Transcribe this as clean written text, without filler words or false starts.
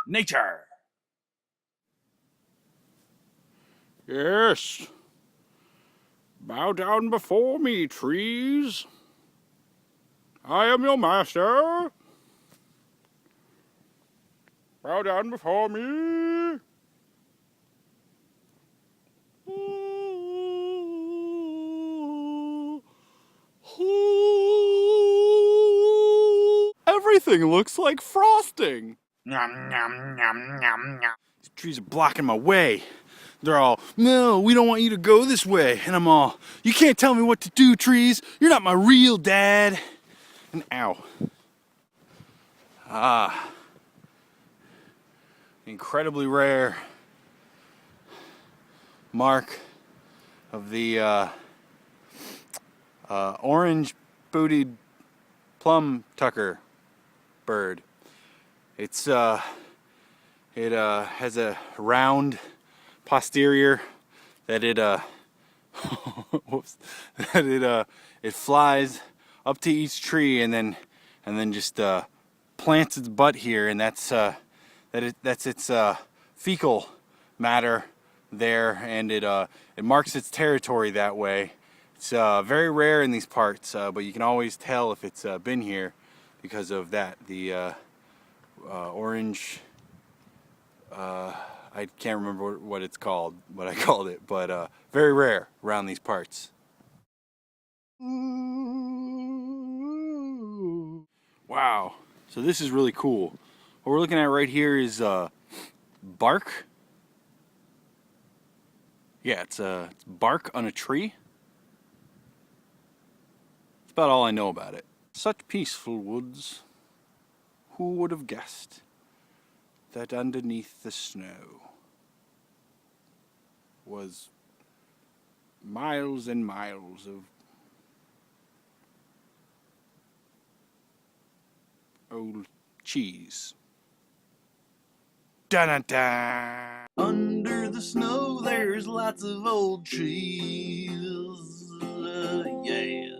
nature. Yes. Bow down before me, trees. I am your master. Bow down before me. Everything looks like frosting. Nom, nom, nom, nom, nom. These trees are blocking my way. They're all, no, we don't want you to go this way. And I'm all, you can't tell me what to do, trees. You're not my real dad. And ow. Incredibly rare mark of the orange-bootied plum tucker bird. It has a round posterior that whoops, that it flies up to each tree and then just plants its butt here, and that's its fecal matter there, and it marks its territory that way. It's very rare in these parts, but you can always tell if it's been here because of that. The orange, I can't remember what it's called, what I called it, but very rare around these parts. Wow, so this is really cool. What we're looking at right here is bark. Yeah, it's bark on a tree. That's about all I know about it. Such peaceful woods. Who would have guessed that underneath the snow was miles and miles of old cheese. Da-da-da! Under the snow, there's lots of old trees. Yeah.